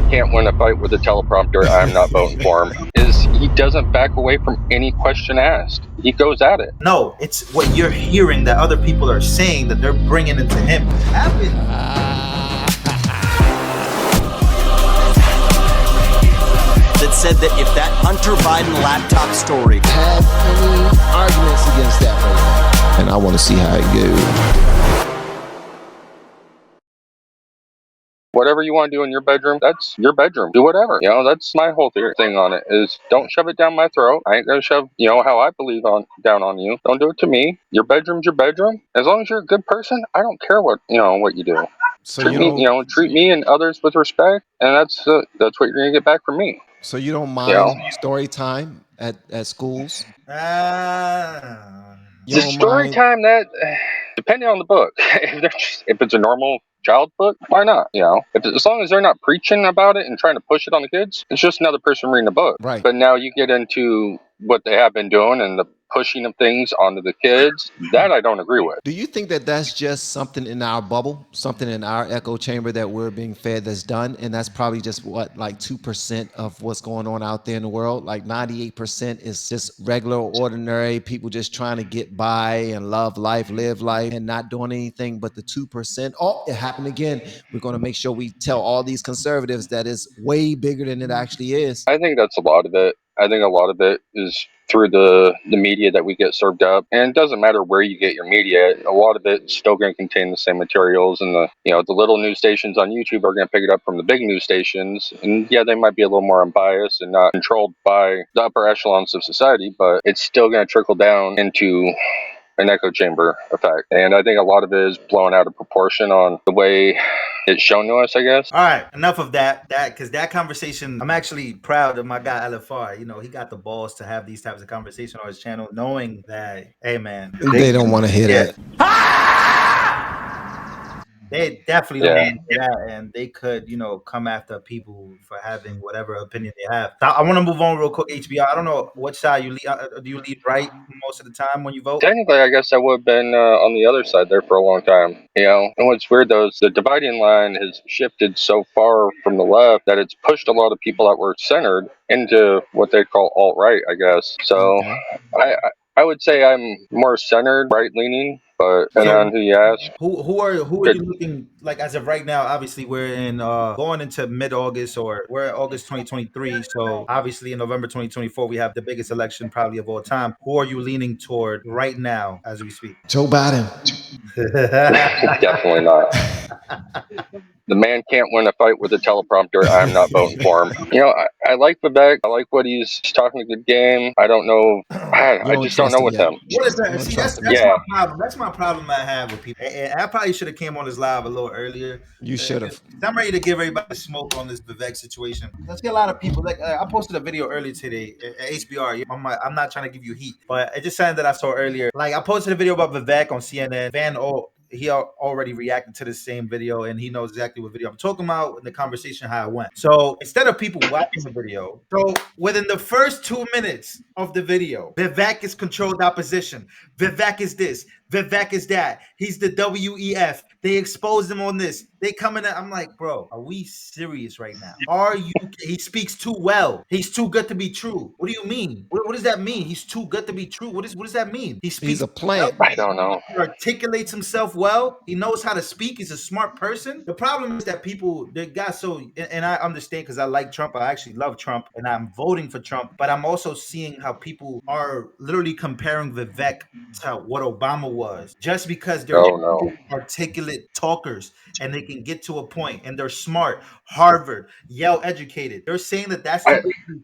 can't win a fight with a teleprompter. I'm not voting for him. Is he doesn't back away from any question asked. He goes at it. No, it's what you're hearing that other people are saying that they're bringing into him. That said that if that Hunter Biden laptop story have any arguments against that right now, and I want to see how it goes. Whatever you want to do in your bedroom, that's your bedroom. Do whatever. You know, that's my whole thing on it is don't shove it down my throat. I ain't gonna shove, you know, how I believe down on you. Don't do it to me. Your bedroom's your bedroom. As long as you're a good person, I don't care what you do. So treat me and others with respect, and that's what you're gonna get back from me. So you don't mind story time at schools? The story time, that depending on the book. If it's a normal child book, why not? You know, as long as they're not preaching about it and trying to push it on the kids, it's just another person reading a book. Right. But now you get into what they have been doing and the pushing of things onto the kids, that I don't agree with. Do you think that that's just something in our bubble, something in our echo chamber that we're being fed that's done? And that's probably just like 2% of what's going on out there in the world? Like 98% is just regular, ordinary people just trying to get by and love life, live life, and not doing anything. But the 2%, oh, it happened again. We're going to make sure we tell all these conservatives that is way bigger than it actually is. I think that's a lot of it. I think a lot of it is through the media that we get served up. And it doesn't matter where you get your media, a lot of it's still going to contain the same materials, and the little news stations on YouTube are going to pick it up from the big news stations. And yeah, they might be a little more unbiased and not controlled by the upper echelons of society, but it's still going to trickle down into an echo chamber effect. And I think a lot of it is blown out of proportion on the way it's shown to us, I guess. All right, enough of that because that conversation, I'm actually proud of my guy LFR. You know, he got the balls to have these types of conversations on his channel, knowing that, hey man, they don't want to hear that. They definitely don't want to hear that, and they could, come after people for having whatever opinion they have. I want to move on real quick, HBR. I don't know what side you lead. Do you lead right most of the time when you vote? Technically, I guess I would have been on the other side there for a long time. And what's weird though is the dividing line has shifted so far from the left that it's pushed a lot of people that were centered into what they call alt-right, I guess. So I would say I'm more centered, right-leaning. But depending on who you ask. Who are you looking like as of right now? Obviously, we're in going into mid-August, or we're in August 2023. So obviously, in November 2024, we have the biggest election probably of all time. Who are you leaning toward right now as we speak? Joe Biden. Definitely not. The man can't win a fight with a teleprompter. I'm not voting for him. I like Vivek. I like what he's talking a good game. I don't know. I just don't know with him. What is that? See, that's my problem. That's my problem I have with people. And I probably should have came on this live a little earlier. You should have. I'm ready to give everybody smoke on this Vivek situation. Let's get a lot of people. Like I posted a video earlier today at HBR. I'm not trying to give you heat, but it just something that I saw earlier. Like I posted a video about Vivek on CNN. van.hall. He already reacted to the same video, and he knows exactly what video I'm talking about in the conversation, how it went. So instead of people watching the video, so within the first 2 minutes of the video, Vivek is controlled opposition. Vivek is this. Vivek is that. He's the WEF. They exposed him on this. They come in. I'm like, bro, are we serious right now? Are you? He speaks too well. He's too good to be true. What do you mean? What does that mean? He's too good to be true. What does that mean? He speaks. He's a plant. I don't know. He articulates himself well. He knows how to speak. He's a smart person. The problem is that people, they got so, and I understand because I like Trump. I actually love Trump, and I'm voting for Trump. But I'm also seeing how people are literally comparing Vivek to what Obama was, just because they're articulate talkers and they can get to a point and they're smart, Harvard, Yale educated. They're saying that that's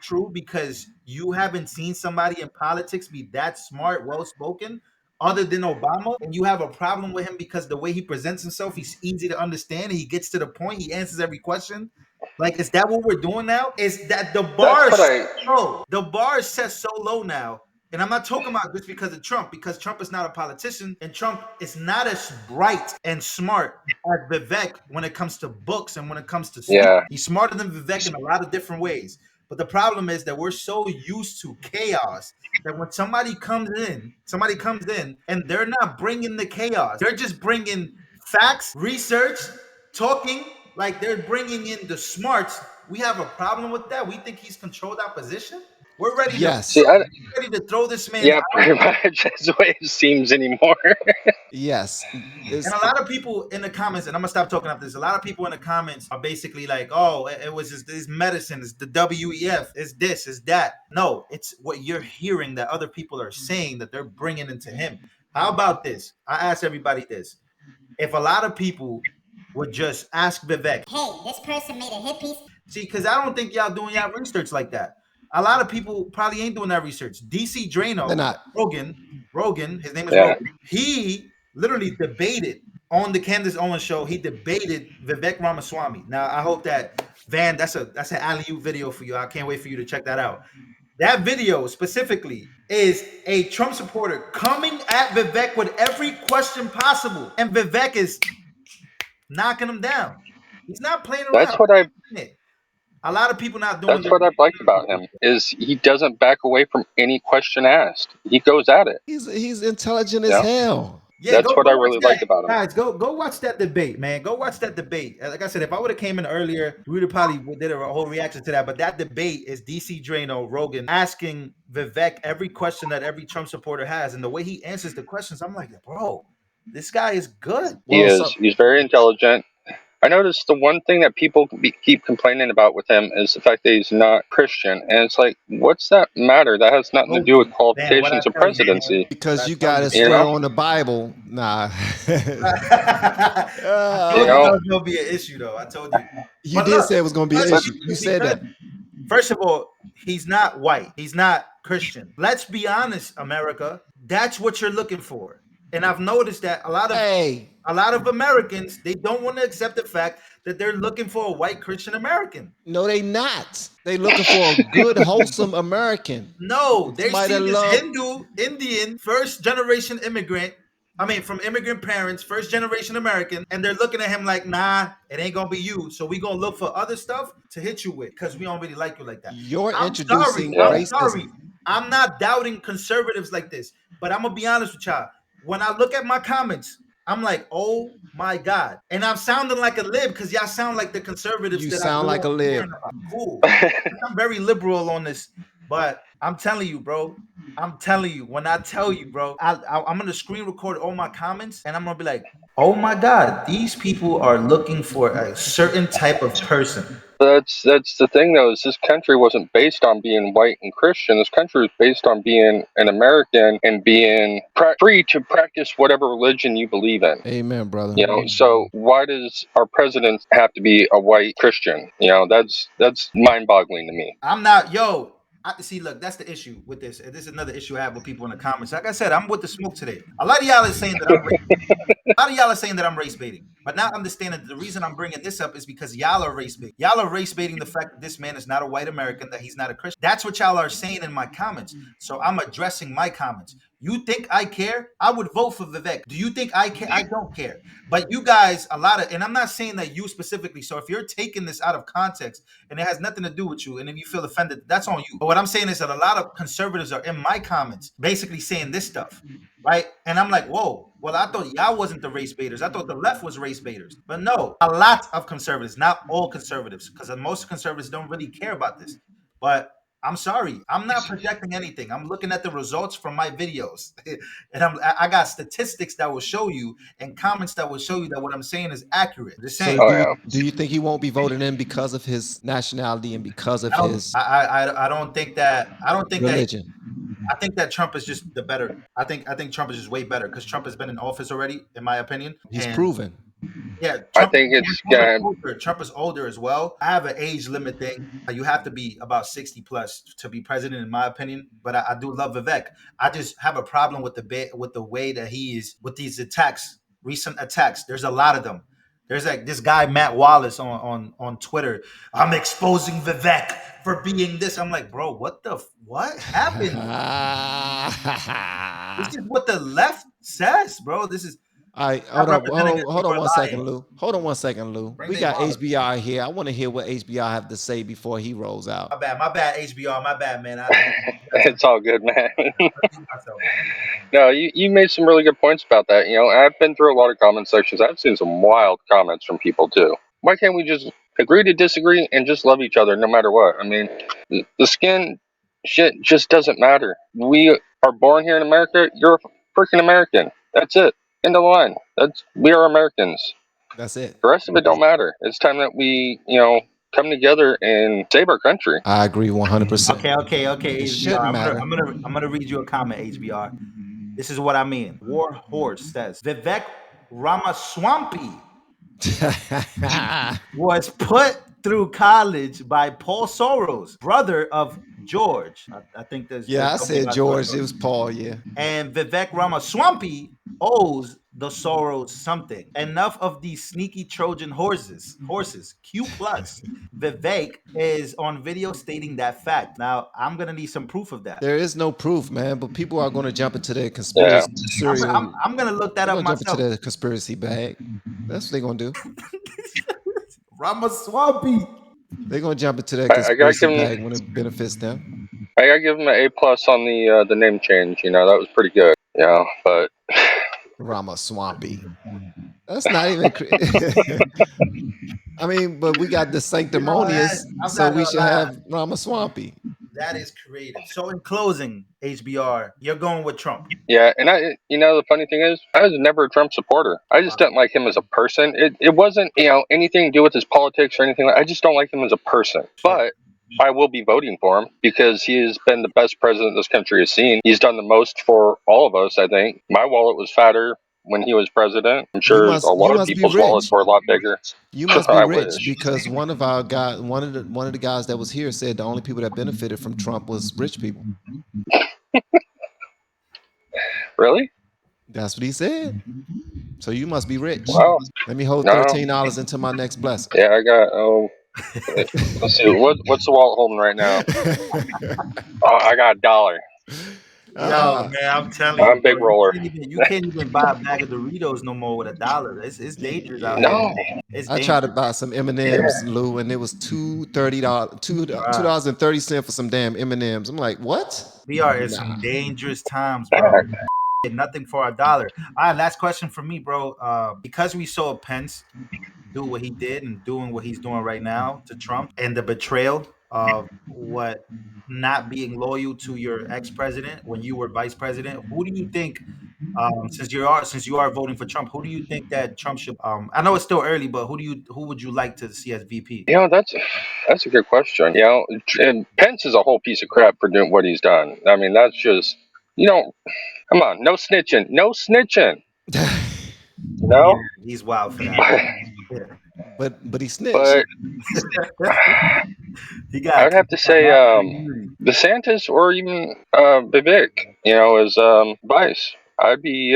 true because you haven't seen somebody in politics be that smart, well-spoken other than Obama, and you have a problem with him because the way he presents himself, he's easy to understand, and he gets to the point, he answers every question. Like, is that what we're doing now? Is that the bar is so low? The bar is set so low now. And I'm not talking about this because of Trump, because Trump is not a politician, and Trump is not as bright and smart as Vivek when it comes to books and when it comes to speaking. He's smarter than Vivek in a lot of different ways. But the problem is that we're so used to chaos that when somebody comes in and they're not bringing the chaos. They're just bringing facts, research, talking, like they're bringing in the smarts We have a problem with that. We think he's controlled our position. We're ready Yes. to See, ready to throw this man yeah, out. pretty much that's the way it seems anymore. Yes. And a lot of people in the comments, and I'm gonna stop talking after this. A lot of people in the comments are basically like, "Oh, it was just this medicine, it's the WEF, it's this, it's that." No, it's what you're hearing that other people are saying that they're bringing into him. How about this? I ask everybody this: if a lot of people would just ask Vivek, Hey, this person made a hit piece. see, because I don't think y'all doing y'all research like that. A lot of people probably ain't doing that research. DC Drano, They're not. Rogan, his name is Yeah. Rogan. He literally debated on the Candace Owens show. He debated Vivek Ramaswamy. Now I hope that Van, that's an alley-oop video for you. I can't wait for you to check that out. That video specifically is a Trump supporter coming at Vivek with every question possible, and Vivek is knocking him down. He's not playing around. That's what I've A lot of people not doing. That's what I've liked about him is he doesn't back away from any question asked. He goes at it. He's intelligent as Yeah. hell. Yeah, That's what I really watch that. like about him. Guys, go watch that debate, man. Go watch that debate. Like I said, if I would have came in earlier, we would have probably did a whole reaction to that. But that debate is DC Drano, Rogan, asking Vivek every question that every Trump supporter has. And the way he answers the questions, I'm like, bro, this guy is good. He Well, is. so- He's very intelligent. I noticed the one thing that people keep complaining about with him is the fact that he's not Christian. And it's like, what's that matter? That has nothing to do with qualifications of presidency. because you got to You swear know? on the Bible. Nah. I told you that was gonna be an issue, though. I told you. You But did look, say it was going to be an but issue. You said that. First of all, he's not white. He's not Christian. Let's be honest, America. That's what you're looking for. And I've noticed that a lot of Americans, they don't want to accept the fact that they're looking for a white Christian American. No, they not. They looking for a good, wholesome American. No, they Somebody see that this love- Hindu, Indian, first generation immigrant. I mean, from immigrant parents, first generation American, and they're looking at him like, nah, it ain't gonna be you. So we gonna look for other stuff to hit you with because we don't really like you like that. You're I'm introducing sorry. I'm racism. sorry. I'm not doubting conservatives like this, but I'm gonna be honest with y'all. When I look at my comments, I'm like, oh my God. And I'm sounding like a lib because y'all sound like the conservatives. You that sound like a lib. Cool. I'm very liberal on this, but I'm telling you, bro. I'm telling you, when I tell you, bro, I'm gonna screen record all my comments and I'm gonna be like, oh my God, these people are looking for a certain type of person. That's the thing, though, is this country wasn't based on being white and Christian. This country was based on being an American and being free to practice whatever religion you believe in. Amen, brother. You know, so why does our president have to be a white Christian? You know, that's mind-boggling to me. I'm not, yo. See, look, that's the issue with this. And this is another issue I have with people in the comments. Like I said, I'm with the smoke today. A lot of y'all is saying that I'm race baiting, but not understanding that the reason I'm bringing this up is because y'all are race baiting. Y'all are race baiting the fact that this man is not a white American, that he's not a Christian. That's what y'all are saying in my comments. So I'm addressing my comments. You think I care? I would vote for Vivek. Do you think I care? I don't care. But you guys, and I'm not saying that you specifically. So if you're taking this out of context and it has nothing to do with you, and if you feel offended, that's on you. But what I'm saying is that a lot of conservatives are in my comments basically saying this stuff, right? And I'm like, whoa, well, I thought y'all wasn't the race baiters. I thought the left was race baiters. But no, a lot of conservatives, not all conservatives, because most conservatives don't really care about this. But I'm sorry, I'm not projecting anything. I'm looking at the results from my videos, and I got statistics that will show you and comments that will show you that what I'm saying is accurate. Just saying. So do you think he won't be voted in because of his nationality and because of his? I don't think that. I don't think religion. I think that Trump is just the better. I think Trump is just way better because Trump has been in office already, in my opinion. He's proven. Yeah, I think it's Trump is older as well. I have an age limit thing. You have to be about 60 plus to be president, in my opinion. But I do love Vivek. I just have a problem with the way that he is with these attacks, recent attacks. There's a lot of them. There's like this guy Matt Wallace on Twitter. I'm exposing Vivek for being this. I'm like, bro, what happened? This is what the left says, bro. This is. All right, hold on 1 second, Lou. Hold on 1 second, Lou. We got HBR here. I want to hear what HBR have to say before he rolls out. My bad, HBR. My bad, man. It's all good, man. No, you made some really good points about that. You know, I've been through a lot of comment sections. I've seen some wild comments from people too. Why can't we just agree to disagree and just love each other no matter what. I mean, the skin shit just doesn't matter. We are born here in America. You're a freaking American. That's it. End of the line. We are Americans. That's it. The rest of it don't matter. It's time that we, come together and save our country. I agree 100%. Okay. It HBR. shouldn't matter. I'm gonna read you a comment, HBR. This is what I mean. War Horse says Vivek Ramaswamy was put through college by Paul Soros, brother of George. I think there's I said George. It was Paul. Yeah. And Vivek Ramaswamy owes the Soros something. Enough of these sneaky Trojan horses. Q plus. Vivek is on video stating that fact. Now I'm gonna need some proof of that. There is no proof, man. But people are going to jump into their conspiracy. I'm gonna look that up myself. Jump into the conspiracy bag. That's what they're gonna do. Ramaswamy. They're gonna jump into that conspiracy bag when it benefits them. I gotta give him an A+ on the name change. That was pretty good. But Ramaswamy. That's not even. I mean, but we got the sanctimonious, so we should have Ramaswamy. That is creative. So in closing, HBR, you're going with Trump. Yeah, and the funny thing is, I was never a Trump supporter. I just didn't like him as a person. It wasn't, anything to do with his politics or anything. I just don't like him as a person. But I will be voting for him because he has been the best president this country has seen. He's done the most for all of us, I think. My wallet was fatter when he was president. I'm sure a lot of people's wallets were a lot bigger. You must be rich because one of our guys, one of the guys that was here said the only people that benefited from Trump was rich people. Really? That's what he said. So you must be rich. Wow. Let me hold $13 into my next blessing. Yeah, I got. Let's see. What's the wallet holding right now? I got $1. Yo, man, I'm telling you, I'm big roller. You can't even buy a bag of Doritos no more with $1. It's dangerous out there. I tried to buy some M&Ms, Lou, and it was $2.30 for some damn M&Ms. I'm like, what? We are in some dangerous times, bro. Nothing for $1. All right, last question for me, bro. Because we saw Pence do what he did and doing what he's doing right now to Trump, and the betrayal of what not being loyal to your ex-president when you were vice president, who do you think, since you are voting for Trump, who do you think that Trump should? I know it's still early, but who would you like to see as VP? That's a good question. And Pence is a whole piece of crap for doing what he's done. I mean, that's just come on, no snitching. No, he's wild for that. But he snitched. I would have to say DeSantis or even Vivek, as vice. I'd be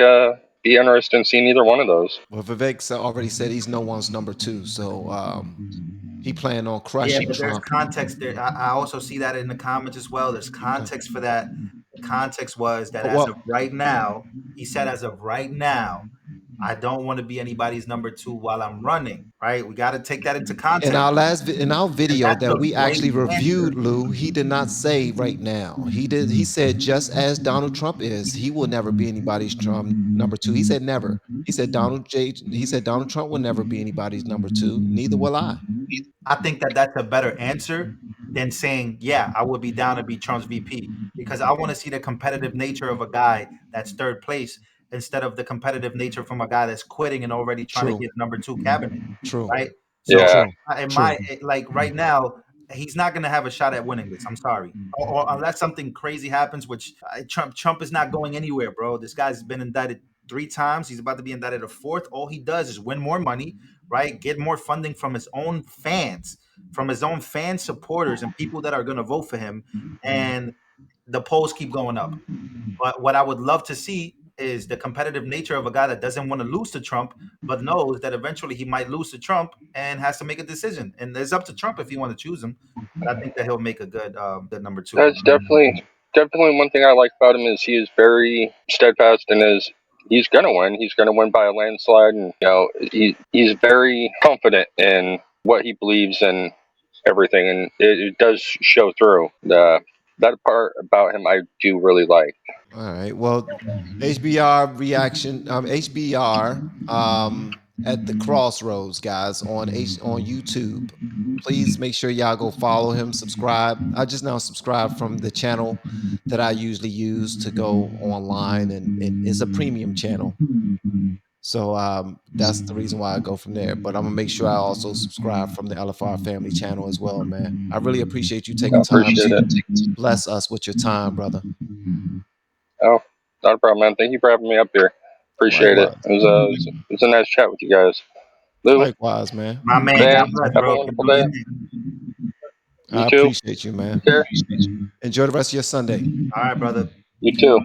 interested in seeing either one of those. Well, Vivek already said he's no one's number 2, so he planned on crushing but Trump. There's context there. I also see that in the comments as well. There's context for that. The context was that as of right now, he said as of right now, I don't want to be anybody's number 2 while I'm running. Right? We got to take that into context. In our video that we actually reviewed, Lou, he did not say right now. He said just as Donald Trump is, he will never be anybody's number 2. He said never. He said Donald Trump will never be anybody's number 2. Neither will I. I think that's a better answer than saying, yeah, I would be down to be Trump's VP, because I want to see the competitive nature of a guy that's third place instead of the competitive nature from a guy that's quitting and already trying to get number 2 cabinet. True. Right? So right now, he's not going to have a shot at winning this. I'm sorry. Or unless something crazy happens, which Trump is not going anywhere, bro. This guy's been indicted 3 times. He's about to be indicted a 4th. All he does is win more money, right? Get more funding from his own fans, supporters, and people that are going to vote for him. And the polls keep going up. But what I would love to see is the competitive nature of a guy that doesn't want to lose to Trump, but knows that eventually he might lose to Trump and has to make a decision. And it's up to Trump if he want to choose him. But I think that he'll make a good number 2. That's definitely one thing I like about him is he is very steadfast in his. He's gonna win. He's gonna win by a landslide, and he's very confident in what he believes in everything, and it does show through. That part about him I do really like. All right. Well, HBR reaction. HBR at the Crossroads, guys, on YouTube. Please make sure y'all go follow him, subscribe. I just now subscribed from the channel that I usually use to go online, and it's a premium channel. So that's the reason why I go from there. But I'm gonna make sure I also subscribe from the LFR Family channel as well, man. I really appreciate you taking time to bless us with your time, brother. Oh, not a problem, man. Thank you for having me up here. Appreciate it. Likewise. It was a nice chat with you guys. Lou, Likewise, man. My man, Ben, God bless, have bro. a wonderful Do your day. thing. You I too. appreciate you, man. Take care. Enjoy the rest of your Sunday. All right, brother. You too.